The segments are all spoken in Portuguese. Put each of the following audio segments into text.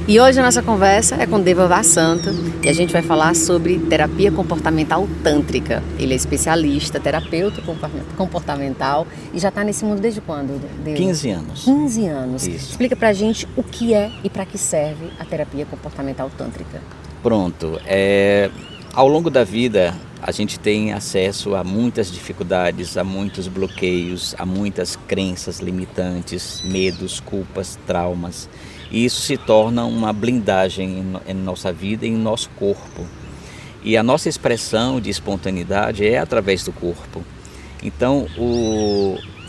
E hoje a nossa conversa é com Deva Vasanto e a gente vai falar sobre terapia comportamental tântrica. Ele é especialista, terapeuta comportamental e já está nesse mundo desde quando, Deva? 15 anos. 15 anos. Isso. Explica pra gente o que é e para que serve a terapia comportamental tântrica. Pronto. Ao longo da vida, a gente tem acesso a muitas dificuldades, a muitos bloqueios, a muitas crenças limitantes, medos, culpas, traumas. E isso se torna uma blindagem em nossa vida e em nosso corpo. E a nossa expressão de espontaneidade é através do corpo. Então,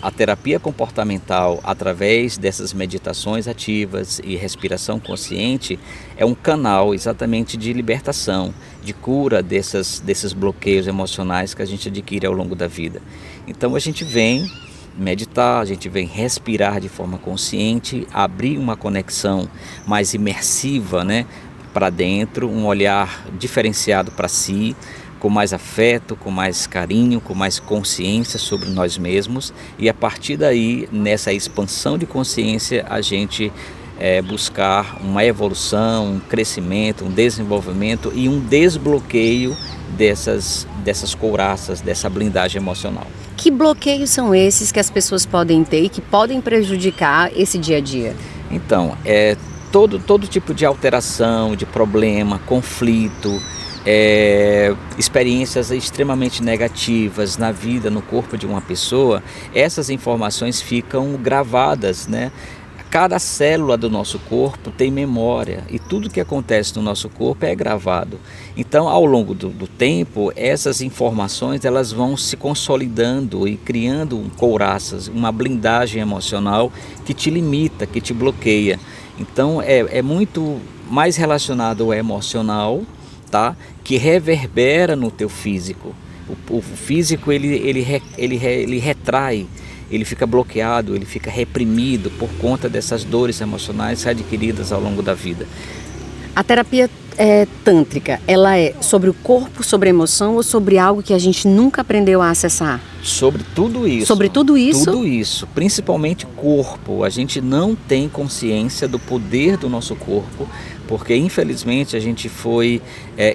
a terapia comportamental, através dessas meditações ativas e respiração consciente, é um canal exatamente de libertação, de cura desses bloqueios emocionais que a gente adquire ao longo da vida. Então, a gente vem meditar, a gente vem respirar de forma consciente, abrir uma conexão mais imersiva, né, para dentro, um olhar diferenciado para si, com mais afeto, com mais carinho, com mais consciência sobre nós mesmos, e a partir daí, nessa expansão de consciência, a gente buscar uma evolução, um crescimento, um desenvolvimento e um desbloqueio dessas couraças, dessa blindagem emocional. Que bloqueios são esses que as pessoas podem ter e que podem prejudicar esse dia a dia? Então, todo tipo de alteração, de problema, conflito, experiências extremamente negativas na vida, no corpo de uma pessoa, essas informações ficam gravadas, né? Cada célula do nosso corpo tem memória e tudo que acontece no nosso corpo é gravado. Então, ao longo do tempo, essas informações elas vão se consolidando e criando couraças, uma blindagem emocional que te limita, que te bloqueia. Então, é muito mais relacionado ao emocional, tá? Que reverbera no teu físico. O físico ele retrai. Ele fica bloqueado, ele fica reprimido por conta dessas dores emocionais adquiridas ao longo da vida. A terapia tântrica, ela é sobre o corpo, sobre a emoção ou sobre algo que a gente nunca aprendeu a acessar? Sobre tudo isso. Sobre tudo isso? Tudo isso, principalmente corpo. A gente não tem consciência do poder do nosso corpo, porque infelizmente a gente foi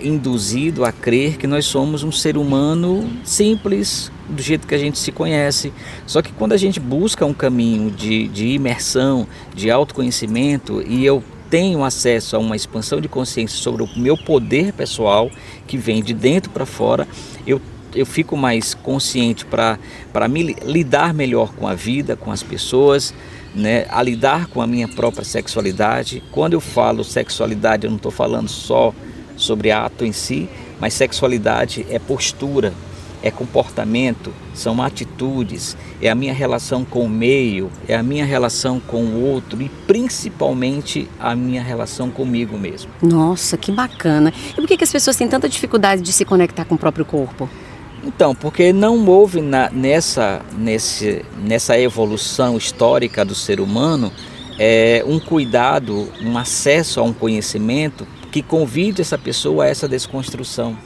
induzido a crer que nós somos um ser humano simples, do jeito que a gente se conhece. Só que quando a gente busca um caminho de imersão, de autoconhecimento, e eu tenho acesso a uma expansão de consciência sobre o meu poder pessoal, que vem de dentro para fora, eu fico mais consciente para lidar melhor com a vida, com as pessoas, né, a lidar com a minha própria sexualidade. Quando eu falo sexualidade, eu não estou falando só sobre ato em si, mas sexualidade é postura, é comportamento, são atitudes, é a minha relação com o meio, é a minha relação com o outro e principalmente a minha relação comigo mesmo. Nossa, que bacana. E por que as pessoas têm tanta dificuldade de se conectar com o próprio corpo? Então, porque não houve nessa evolução histórica do ser humano um cuidado, um acesso a um conhecimento que convide essa pessoa a essa desconstrução,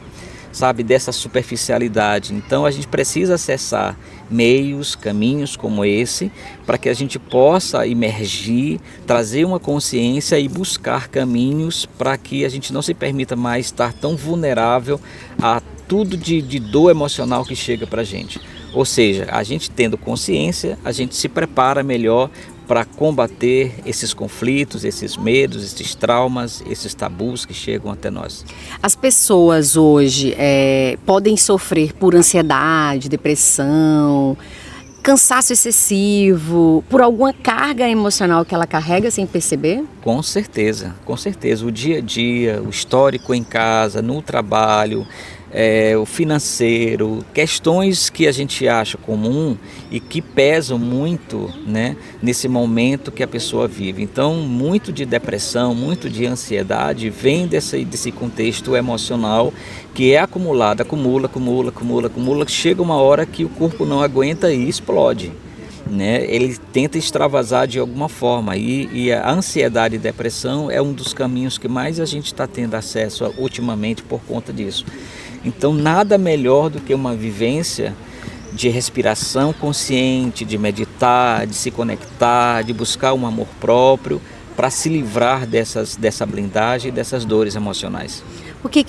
sabe, dessa superficialidade. Então a gente precisa acessar meios, caminhos como esse, para que a gente possa emergir, trazer uma consciência e buscar caminhos para que a gente não se permita mais estar tão vulnerável a tudo de dor emocional que chega para a gente. Ou seja, a gente tendo consciência, a gente se prepara melhor para combater esses conflitos, esses medos, esses traumas, esses tabus que chegam até nós. As pessoas hoje podem sofrer por ansiedade, depressão, cansaço excessivo, por alguma carga emocional que ela carrega sem perceber? Com certeza, com certeza. O dia a dia, o histórico em casa, no trabalho, o financeiro, questões que a gente acha comum e que pesam muito, né, nesse momento que a pessoa vive. Então, muito de depressão, muito de ansiedade vem desse contexto emocional que é acumulado, acumula, chega uma hora que o corpo não aguenta e explode, né? Ele tenta extravasar de alguma forma e a ansiedade e depressão é um dos caminhos que mais a gente está tendo acesso ultimamente por conta disso. Então nada melhor do que uma vivência de respiração consciente, de meditar, de se conectar, de buscar um amor próprio, para se livrar dessa blindagem e dessas dores emocionais. Porque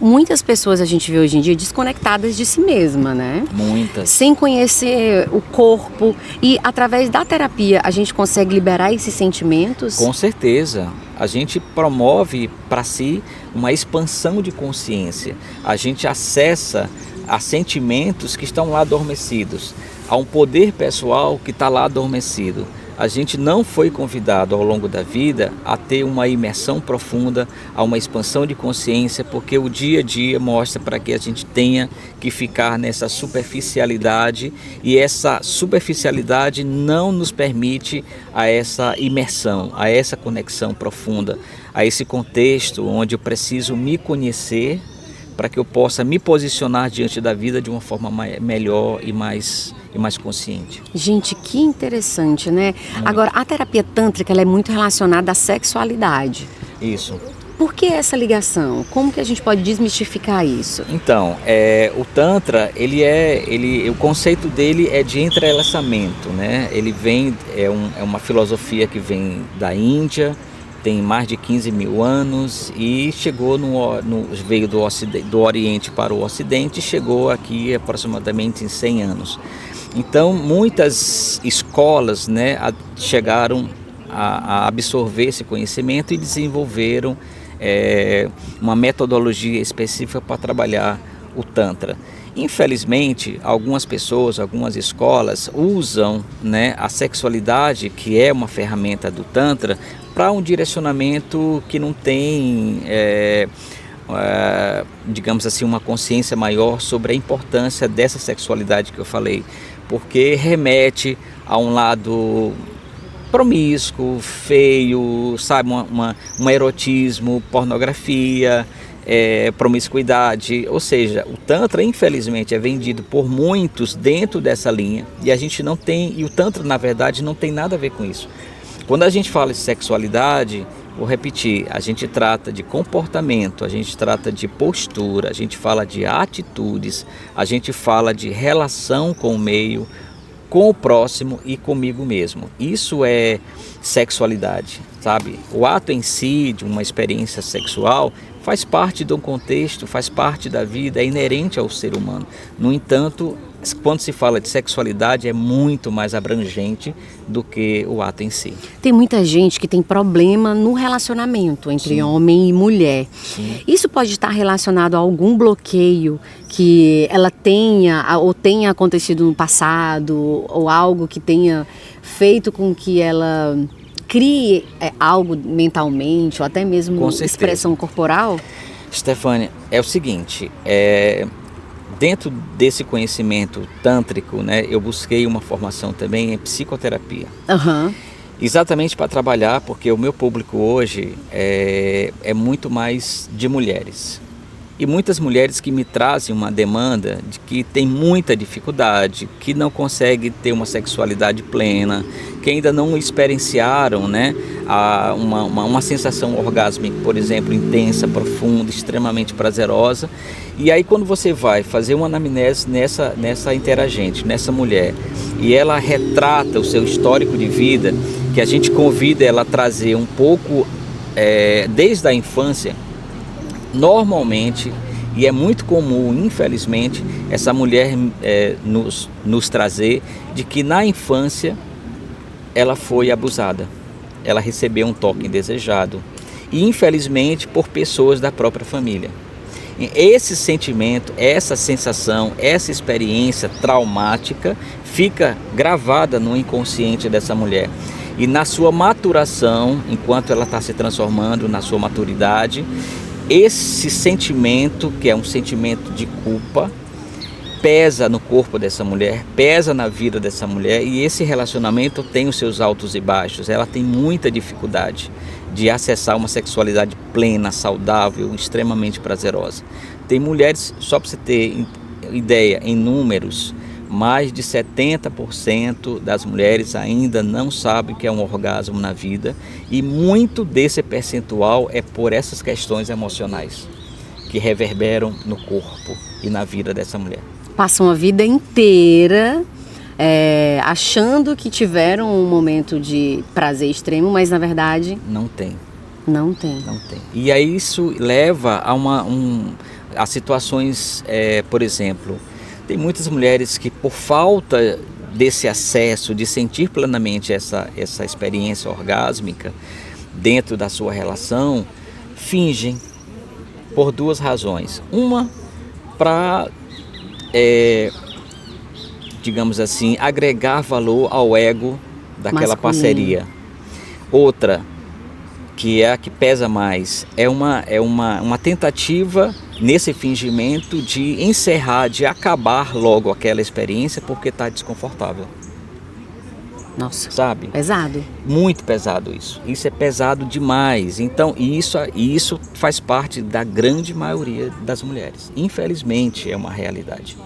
muitas pessoas a gente vê hoje em dia desconectadas de si mesma, né? Muitas. Sem conhecer o corpo. E através da terapia a gente consegue liberar esses sentimentos? Com certeza. A gente promove para si uma expansão de consciência. A gente acessa a sentimentos que estão lá adormecidos, a um poder pessoal que está lá adormecido. A gente não foi convidado ao longo da vida a ter uma imersão profunda, a uma expansão de consciência, porque o dia a dia mostra para que a gente tenha que ficar nessa superficialidade, e essa superficialidade não nos permite a essa imersão, a essa conexão profunda, a esse contexto onde eu preciso me conhecer para que eu possa me posicionar diante da vida de uma forma melhor e mais consciente. Gente, que interessante, né? Agora, a terapia tântrica ela é muito relacionada à sexualidade. Isso. Por que essa ligação? Como que a gente pode desmistificar isso? Então, o Tantra, o conceito dele é de entrelaçamento, né? Ele vem, é uma filosofia que vem da Índia, tem mais de 15 mil anos e chegou veio do Oriente para o Ocidente e chegou aqui aproximadamente em 100 anos. Então, muitas escolas, né, chegaram a absorver esse conhecimento e desenvolveram uma metodologia específica para trabalhar o Tantra. Infelizmente, algumas pessoas, algumas escolas usam, né, a sexualidade, que é uma ferramenta do Tantra, para um direcionamento que não tem, digamos assim, uma consciência maior sobre a importância dessa sexualidade que eu falei, porque remete a um lado promíscuo, feio, sabe, um erotismo, pornografia, promiscuidade. Ou seja, o Tantra infelizmente é vendido por muitos dentro dessa linha, e a gente não tem, e o Tantra na verdade não tem nada a ver com isso. Quando a gente fala de sexualidade, vou repetir, a gente trata de comportamento, a gente trata de postura, a gente fala de atitudes, a gente fala de relação com o meio, com o próximo e comigo mesmo. Isso é sexualidade, sabe? O ato em si de uma experiência sexual faz parte de um contexto, faz parte da vida, é inerente ao ser humano. No entanto, quando se fala de sexualidade, é muito mais abrangente do que o ato em si. Tem muita gente que tem problema no relacionamento entre Sim. homem e mulher. Sim. Isso pode estar relacionado a algum bloqueio que ela tenha ou tenha acontecido no passado, ou algo que tenha feito com que ela crie algo mentalmente, ou até mesmo expressão corporal? Stefânia, é o seguinte, dentro desse conhecimento tântrico, né, eu busquei uma formação também em psicoterapia. Uhum. Exatamente para trabalhar, porque o meu público hoje é muito mais de mulheres. E muitas mulheres que me trazem uma demanda de que tem muita dificuldade, que não conseguem ter uma sexualidade plena, que ainda não experienciaram, né, uma sensação orgásmica, por exemplo, intensa, profunda, extremamente prazerosa. E aí quando você vai fazer uma anamnese nessa interagente, nessa mulher, e ela retrata o seu histórico de vida, que a gente convida ela a trazer um pouco desde a infância, normalmente, e é muito comum, infelizmente, essa mulher nos trazer de que na infância ela foi abusada, ela recebeu um toque indesejado, e infelizmente por pessoas da própria família. Esse sentimento, essa sensação, essa experiência traumática fica gravada no inconsciente dessa mulher. E na sua maturação, enquanto ela está se transformando na sua maturidade, esse sentimento, que é um sentimento de culpa, pesa no corpo dessa mulher, pesa na vida dessa mulher, e esse relacionamento tem os seus altos e baixos. Ela tem muita dificuldade de acessar uma sexualidade plena, saudável, extremamente prazerosa. Tem mulheres, só para você ter ideia, em números, mais de 70% das mulheres ainda não sabem o que é um orgasmo na vida, e muito desse percentual é por essas questões emocionais que reverberam no corpo e na vida dessa mulher. Passam a vida inteira achando que tiveram um momento de prazer extremo, mas na verdade Não tem. não tem. Não tem. E aí isso leva a situações, por exemplo, tem muitas mulheres que por falta desse acesso, de sentir plenamente essa experiência orgásmica dentro da sua relação, fingem por duas razões. Uma, para, digamos assim, agregar valor ao ego daquela Masculino. parceria. Outra, que é a que pesa mais, é uma tentativa nesse fingimento de encerrar, de acabar logo aquela experiência porque está desconfortável, Nossa, sabe? pesado. Muito pesado isso. Isso é pesado demais. Então, isso faz parte da grande maioria das mulheres. Infelizmente, é uma realidade.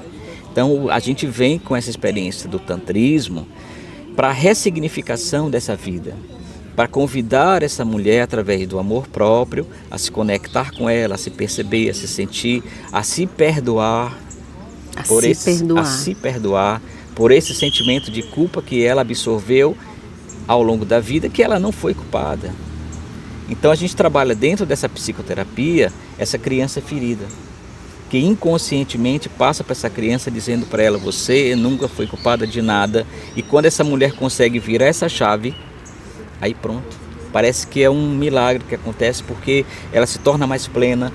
Então, a gente vem com essa experiência do tantrismo para a ressignificação dessa vida, para convidar essa mulher, através do amor próprio, a se conectar com ela, a se perceber, a se sentir, a se perdoar, a se perdoar por esse sentimento de culpa que ela absorveu ao longo da vida, que ela não foi culpada. Então a gente trabalha dentro dessa psicoterapia essa criança ferida, que inconscientemente passa para essa criança dizendo para ela: você nunca foi culpada de nada. E quando essa mulher consegue virar essa chave, aí pronto, parece que é um milagre que acontece, porque ela se torna mais plena,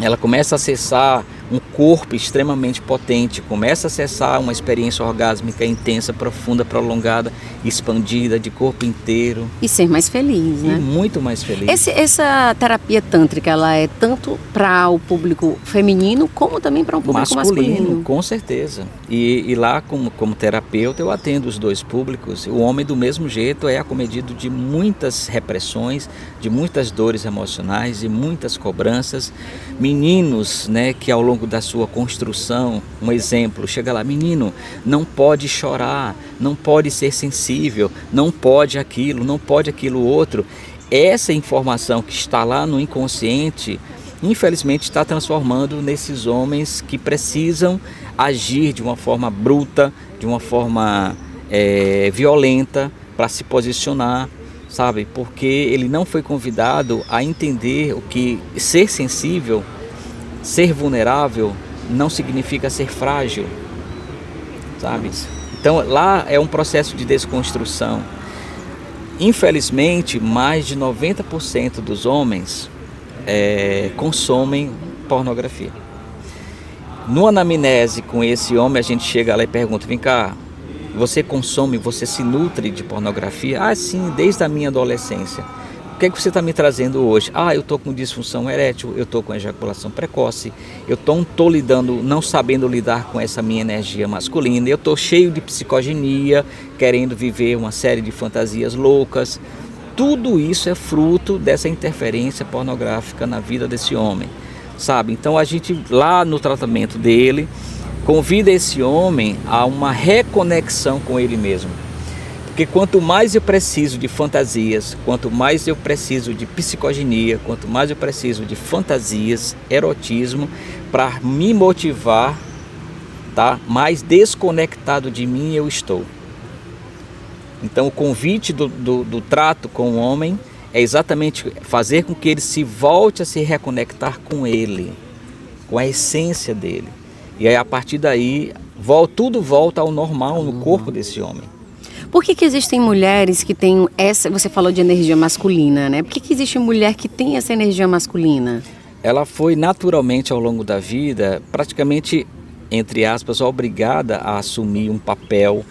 ela começa a acessar um corpo extremamente potente, começa a acessar uma experiência orgásmica intensa, profunda, prolongada, expandida, de corpo inteiro. E ser mais feliz, né? E muito mais feliz. Essa terapia tântrica, ela é tanto para o público feminino, como também para um público masculino. Com certeza. E lá, como terapeuta, eu atendo os dois públicos. O homem, do mesmo jeito, é acometido de muitas repressões, de muitas dores emocionais, de muitas cobranças. Meninos, né, que ao longo da sua construção, um exemplo, chega lá: menino, não pode chorar, não pode ser sensível, não pode aquilo outro. Essa informação que está lá no inconsciente, infelizmente, está transformando nesses homens que precisam agir de uma forma bruta, de uma forma violenta, para se posicionar, sabe? Porque ele não foi convidado a entender o que ser sensível, ser vulnerável, não significa ser frágil, sabe? Então lá é um processo de desconstrução. Infelizmente, mais de 90% dos homens consomem pornografia. No anamnese com esse homem, a gente chega lá e pergunta: vem cá, você consome, você se nutre de pornografia? Ah, sim, desde a minha adolescência. O que é que você está me trazendo hoje? Ah, eu estou com disfunção erétil, eu estou com ejaculação precoce, eu estou lidando, não sabendo lidar com essa minha energia masculina, eu estou cheio de psicogenia, querendo viver uma série de fantasias loucas. Tudo isso é fruto dessa interferência pornográfica na vida desse homem, sabe? Então a gente, lá no tratamento dele, convida esse homem a uma reconexão com ele mesmo. Porque quanto mais eu preciso de fantasias, quanto mais eu preciso de psicogenia, quanto mais eu preciso de fantasias, erotismo, para me motivar, tá? Mais desconectado de mim eu estou. Então o convite do trato com o homem é exatamente fazer com que ele se volte a se reconectar com ele, com a essência dele. E aí, a partir daí, tudo volta ao normal no corpo desse homem. Por que existem mulheres que têm essa... Você falou de energia masculina, né? Por que existe mulher que tem essa energia masculina? Ela foi naturalmente, ao longo da vida, praticamente, entre aspas, obrigada a assumir um papel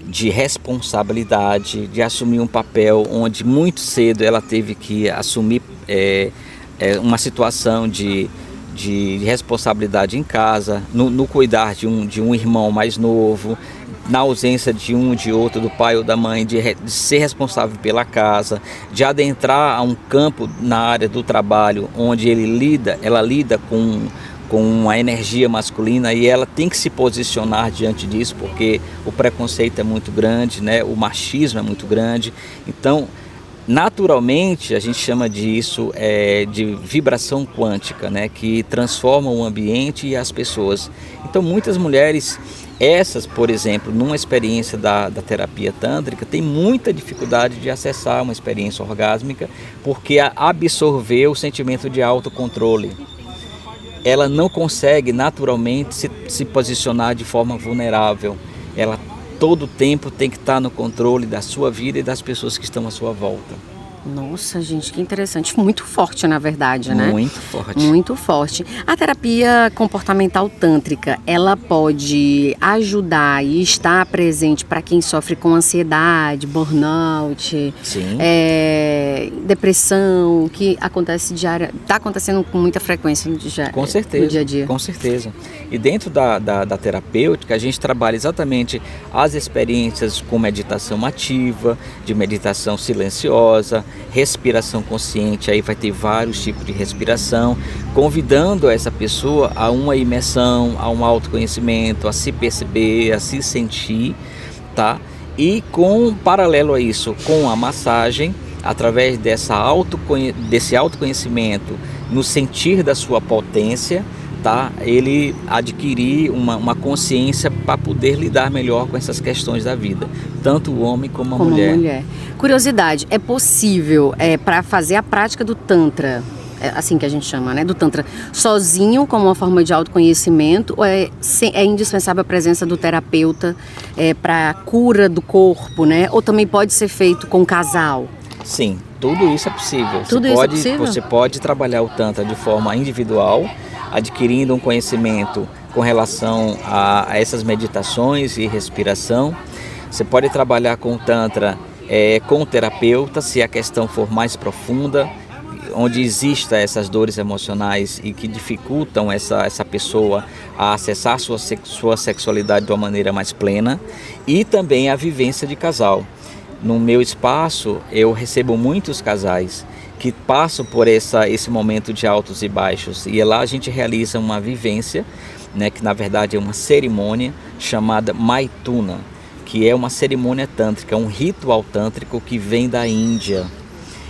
de responsabilidade, de assumir um papel onde muito cedo ela teve que assumir uma situação de responsabilidade em casa, no cuidar de um irmão mais novo, na ausência de um, de outro, do pai ou da mãe, de ser responsável pela casa, de adentrar a um campo na área do trabalho onde ela lida com a energia masculina, e ela tem que se posicionar diante disso, porque o preconceito é muito grande, né? O machismo é muito grande. Então, naturalmente, a gente chama disso de vibração quântica, né? Que transforma o ambiente e as pessoas. Então, muitas mulheres Essas, por exemplo, numa experiência da terapia tântrica, tem muita dificuldade de acessar uma experiência orgásmica, porque absorver o sentimento de autocontrole. Ela não consegue naturalmente se posicionar de forma vulnerável. Ela todo o tempo tem que estar no controle da sua vida e das pessoas que estão à sua volta. Nossa, gente, que interessante. Muito forte, na verdade, né? Muito forte. Muito forte. A terapia comportamental tântrica, ela pode ajudar e estar presente para quem sofre com ansiedade, burnout, Sim. Depressão, que acontece está acontecendo com muita frequência no dia a dia. Com certeza. E dentro da terapêutica, a gente trabalha exatamente as experiências com meditação ativa, de meditação silenciosa, respiração consciente. Aí vai ter vários tipos de respiração, convidando essa pessoa a uma imersão, a um autoconhecimento, a se perceber, a se sentir, tá? E paralelo a isso, com a massagem, através desse autoconhecimento, no sentir da sua potência, tá? Ele adquirir uma consciência para poder lidar melhor com essas questões da vida, tanto o homem como a mulher. Curiosidade, é possível para fazer a prática do Tantra, assim que a gente chama, né, do Tantra, sozinho como uma forma de autoconhecimento, ou é indispensável a presença do terapeuta para a cura do corpo, né? Ou também pode ser feito com casal? Sim, tudo isso é possível. Você pode trabalhar o Tantra de forma individual, adquirindo um conhecimento com relação a essas meditações e respiração. Você pode trabalhar com o Tantra com o terapeuta, se a questão for mais profunda, onde exista essas dores emocionais e que dificultam essa pessoa a acessar sua sexualidade de uma maneira mais plena, e também a vivência de casal. No meu espaço, eu recebo muitos casais que passam por esse momento de altos e baixos, e lá a gente realiza uma vivência, né, que na verdade é uma cerimônia chamada Maituna, que é uma cerimônia tântrica, um ritual tântrico que vem da Índia.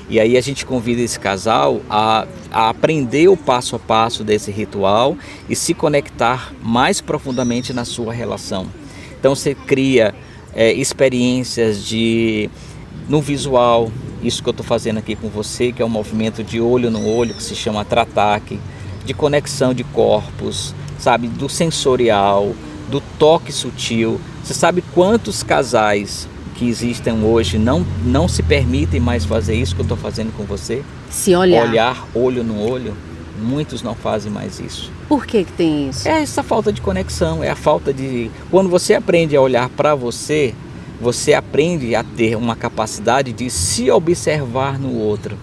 E aí a gente convida esse casal a aprender o passo a passo desse ritual e se conectar mais profundamente na sua relação. Então você cria experiências no visual, isso que eu estou fazendo aqui com você, que é um movimento de olho no olho, que se chama Tratak, de conexão de corpos, sabe, do sensorial, do toque sutil. Você sabe quantos casais que existem hoje não se permitem mais fazer isso que eu estou fazendo com você? Se olhar. Olhar olho no olho. Muitos não fazem mais isso. Por que tem isso? É essa falta de conexão, é a falta de... Quando você aprende a olhar para você, você aprende a ter uma capacidade de se observar no outro.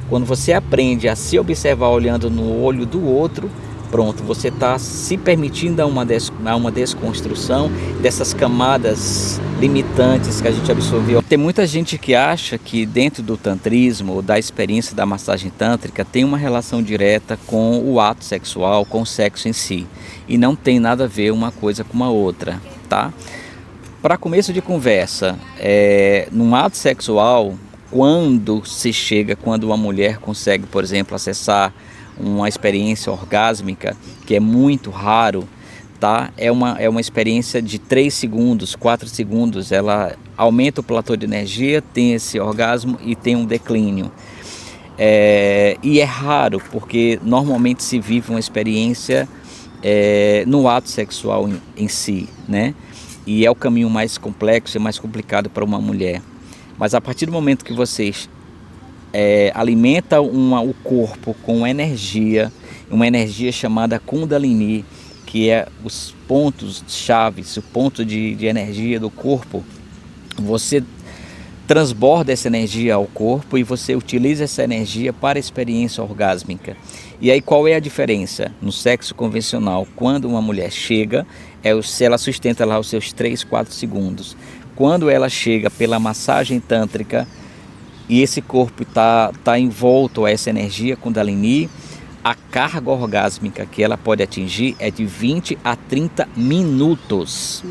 Quando você aprende a se observar olhando no olho do outro, pronto, você está se permitindo a uma desconstrução dessas camadas limitantes que a gente absorveu. Tem muita gente que acha que dentro do tantrismo, da experiência da massagem tântrica, tem uma relação direta com o ato sexual, com o sexo em si. E não tem nada a ver uma coisa com a outra, tá? Para começo de conversa, num ato sexual, quando uma mulher consegue, por exemplo, acessar uma experiência orgásmica, que é muito raro, tá? É uma experiência de 3 segundos, 4 segundos, ela aumenta o platô de energia, tem esse orgasmo e tem um declínio. E é raro, porque normalmente se vive uma experiência no ato sexual em si, né? E é o caminho mais complexo e mais complicado para uma mulher. Mas a partir do momento que vocês alimenta o corpo com energia, uma energia chamada Kundalini, que é os pontos chaves, o ponto de energia do corpo, você transborda essa energia ao corpo e você utiliza essa energia para a experiência orgásmica. E aí qual é a diferença? No sexo convencional, quando uma mulher chega, ela sustenta lá os seus 3, 4 segundos. Quando ela chega pela massagem tântrica e esse corpo está envolto a essa energia Kundalini, a carga orgásmica que ela pode atingir é de 20 a 30 minutos.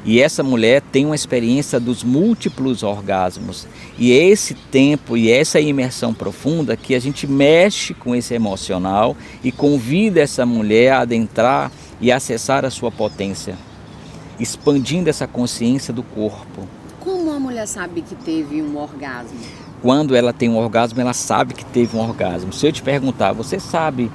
E essa mulher tem uma experiência dos múltiplos orgasmos. E é esse tempo e essa imersão profunda que a gente mexe com esse emocional e convida essa mulher a adentrar e acessar a sua potência. expandindo essa consciência do corpo. Como a mulher sabe que teve um orgasmo? Quando ela tem um orgasmo, ela sabe que teve um orgasmo. Se eu te perguntar, você sabe,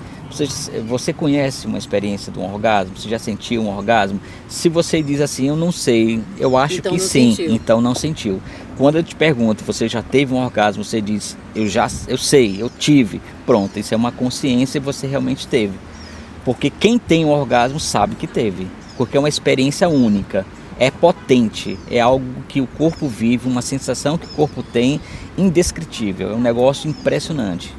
você conhece uma experiência de um orgasmo? Você já sentiu um orgasmo? Se você diz assim, eu não sei, eu acho Então que não sim, sentiu. então não sentiu. Quando eu te pergunto, você já teve um orgasmo? Você diz, eu sei, eu tive. Pronto, isso é uma consciência e você realmente teve. Porque quem tem um orgasmo sabe que teve, porque é uma experiência única. É potente, é algo que o corpo vive, uma sensação que o corpo tem indescritível, é um negócio impressionante.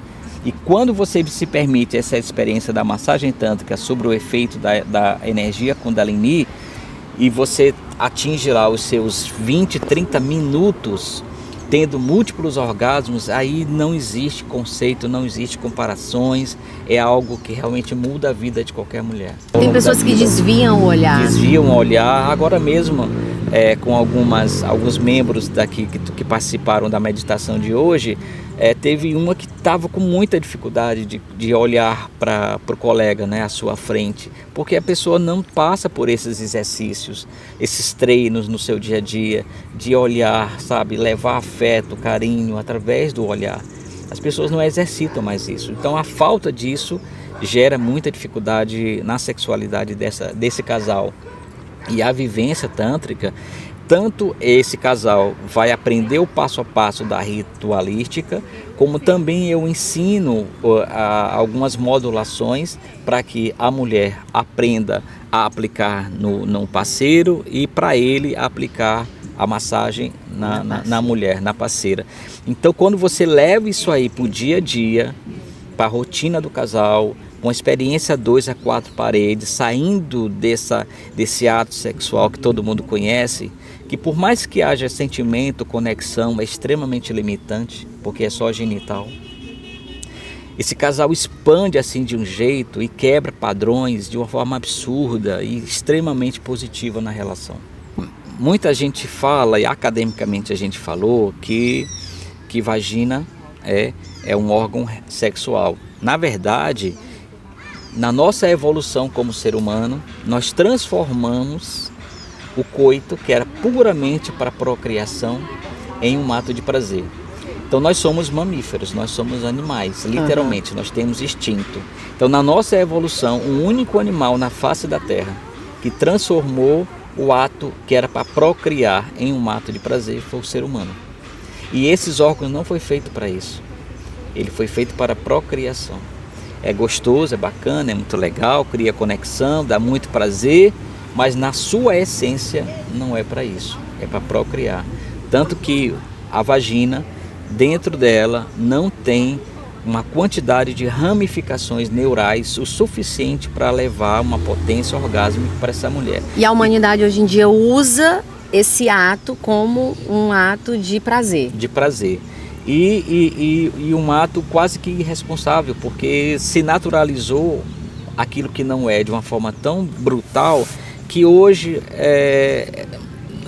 E quando você se permite essa experiência da massagem tântrica sobre o efeito da energia Kundalini, e você atinge lá os seus 20, 30 minutos tendo múltiplos orgasmos, aí não existe conceito, não existe comparações, é algo que realmente muda a vida de qualquer mulher. Tem pessoas que desviam o olhar. Desviam o olhar, agora mesmo com alguns membros daqui que participaram da meditação de hoje, teve uma que estava com muita dificuldade de olhar para o colega, né, à sua frente, porque a pessoa não passa por esses exercícios, esses treinos no seu dia a dia, de olhar, sabe, levar afeto, carinho através do olhar. As pessoas não exercitam mais isso, então a falta disso gera muita dificuldade na sexualidade desse casal. E a vivência tântrica, tanto esse casal vai aprender o passo a passo da ritualística, como também eu ensino algumas modulações para que a mulher aprenda a aplicar no parceiro e para ele aplicar a massagem na mulher, na parceira. Então, quando você leva isso aí para o dia a dia, para a rotina do casal, com experiência 2 a 4 paredes, saindo desse ato sexual que todo mundo conhece, que por mais que haja sentimento, conexão, é extremamente limitante, porque é só genital. Esse casal expande assim de um jeito e quebra padrões de uma forma absurda e extremamente positiva na relação. Muita gente fala, e academicamente a gente falou, que vagina é um órgão sexual. Na verdade, na nossa evolução como ser humano, nós transformamos o coito, que era puramente para procriação, em um ato de prazer. Então nós somos mamíferos, nós somos animais, literalmente, nós temos instinto. Então na nossa evolução, o único animal na face da Terra que transformou o ato que era para procriar em um ato de prazer foi o ser humano. E esses órgãos não foi feito para isso, ele foi feito para procriação. É gostoso, é bacana, é muito legal, cria conexão, dá muito prazer, mas na sua essência não é para isso, é para procriar. Tanto que a vagina, dentro dela, não tem uma quantidade de ramificações neurais o suficiente para levar uma potência orgásmica para essa mulher. E a humanidade hoje em dia usa esse ato como um ato de prazer. De prazer. E um ato quase que irresponsável, porque se naturalizou aquilo que não é de uma forma tão brutal que hoje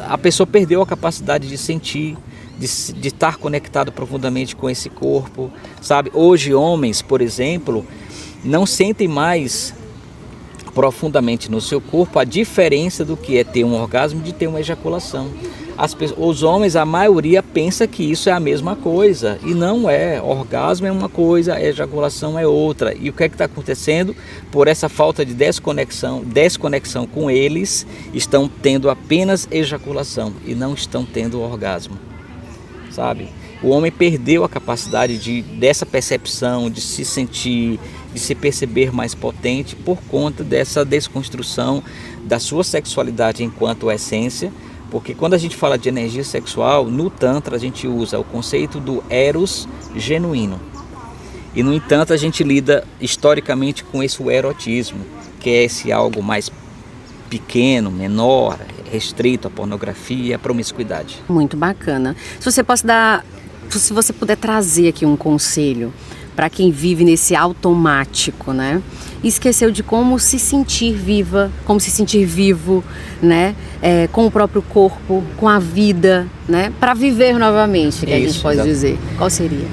a pessoa perdeu a capacidade de sentir, de estar conectado profundamente com esse corpo, sabe? Hoje homens, por exemplo, não sentem mais profundamente no seu corpo a diferença do que é ter um orgasmo de ter uma ejaculação. Os homens, a maioria, pensa que isso é a mesma coisa, e não é. Orgasmo é uma coisa, ejaculação é outra. E o que é que está acontecendo? Por essa falta de desconexão com eles, estão tendo apenas ejaculação e não estão tendo orgasmo, sabe? O homem perdeu a capacidade dessa percepção, de se sentir, de se perceber mais potente por conta dessa desconstrução da sua sexualidade enquanto essência. Porque quando a gente fala de energia sexual, no Tantra a gente usa o conceito do Eros genuíno. E no entanto a gente lida historicamente com esse erotismo, que é esse algo mais pequeno, menor, restrito à pornografia e à promiscuidade. Muito bacana. Se você puder trazer aqui um conselho para quem vive nesse automático, né? E esqueceu de como se sentir viva, como se sentir vivo, né? Com o próprio corpo, com a vida, né? Para viver novamente, que a gente pode dizer. Qual seria?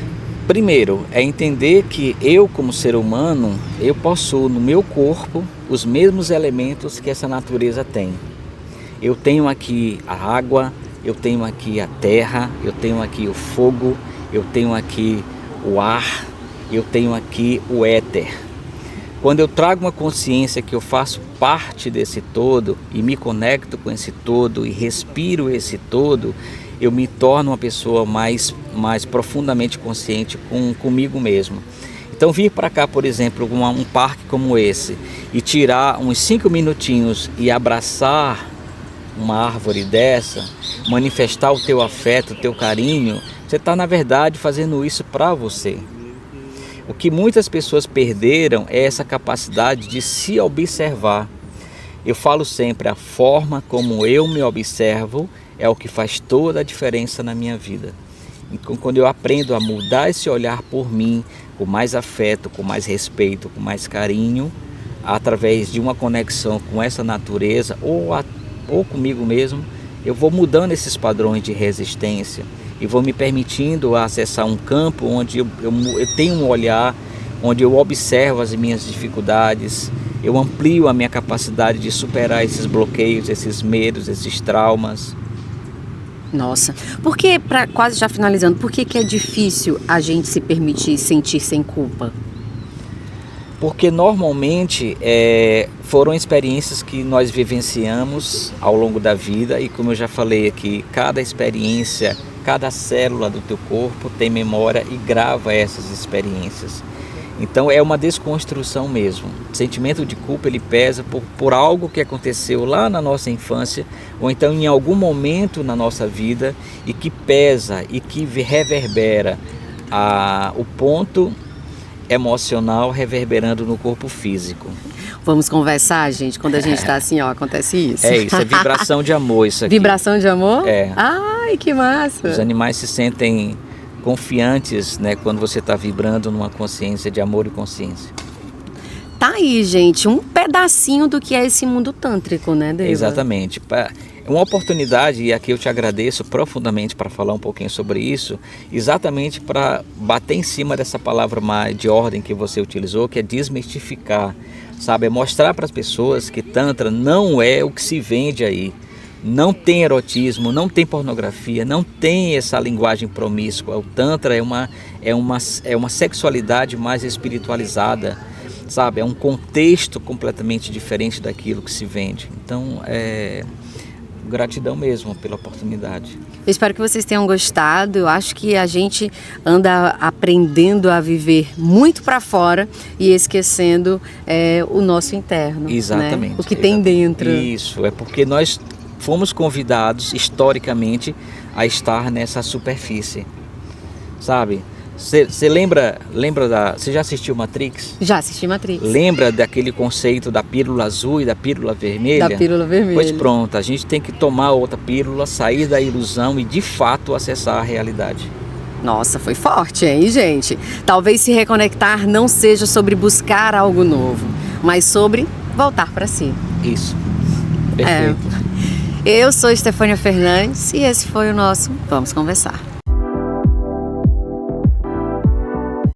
Primeiro, é entender que eu, como ser humano, eu possuo no meu corpo os mesmos elementos que essa natureza tem. Eu tenho aqui a água, eu tenho aqui a terra, eu tenho aqui o fogo, eu tenho aqui o ar, eu tenho aqui o éter. Quando eu trago uma consciência que eu faço parte desse todo e me conecto com esse todo e respiro esse todo, eu me torno uma pessoa mais profundamente consciente comigo mesmo. Então vir para cá, por exemplo, um parque como esse e tirar uns 5 minutinhos e abraçar uma árvore dessa, manifestar o teu afeto, o teu carinho, você está na verdade fazendo isso para você. O que muitas pessoas perderam é essa capacidade de se observar. Eu falo sempre, a forma como eu me observo é o que faz toda a diferença na minha vida. Então, quando eu aprendo a mudar esse olhar por mim, com mais afeto, com mais respeito, com mais carinho, através de uma conexão com essa natureza ou comigo mesmo, eu vou mudando esses padrões de resistência e vou me permitindo acessar um campo onde eu tenho um olhar, onde eu observo as minhas dificuldades, eu amplio a minha capacidade de superar esses bloqueios, esses medos, esses traumas. Nossa, quase já finalizando, por que é difícil a gente se permitir sentir sem culpa? Porque normalmente foram experiências que nós vivenciamos ao longo da vida e, como eu já falei aqui, cada experiência, cada célula do teu corpo tem memória e grava essas experiências. Então é uma desconstrução mesmo. O sentimento de culpa ele pesa por algo que aconteceu lá na nossa infância ou então em algum momento na nossa vida e que pesa e que reverbera o ponto emocional reverberando no corpo físico. Vamos conversar, gente? Quando a gente está assim, ó, acontece isso. É isso, é vibração de amor isso aqui. Vibração de amor? É. Ai, que massa! Os animais se sentem confiantes, né, quando você está vibrando numa consciência de amor e consciência. Tá aí, gente, um pedacinho do que é esse mundo tântrico, né, Deva? Exatamente. É uma oportunidade, e aqui eu te agradeço profundamente para falar um pouquinho sobre isso, exatamente para bater em cima dessa palavra de ordem que você utilizou, que é desmistificar, sabe? É mostrar para as pessoas que Tantra não é o que se vende aí. Não tem erotismo, não tem pornografia, não tem essa linguagem promíscua. O Tantra é uma sexualidade mais espiritualizada, sabe? É um contexto completamente diferente daquilo que se vende. Então, gratidão mesmo pela oportunidade. Eu espero que vocês tenham gostado. Eu acho que a gente anda aprendendo a viver muito para fora e esquecendo o nosso interno. Exatamente. Né? O que tem dentro. Isso, é porque nós fomos convidados historicamente a estar nessa superfície, sabe? Você lembra você já assistiu Matrix? Já assisti Matrix. Lembra daquele conceito da pílula azul e da pílula vermelha? Da pílula vermelha. Pois pronto, a gente tem que tomar outra pílula, sair da ilusão e de fato acessar a realidade. Nossa, foi forte, hein, gente? Talvez se reconectar não seja sobre buscar algo novo, mas sobre voltar para si. Isso, perfeito. Eu sou Estefânia Fernandes e esse foi o nosso Vamos Conversar.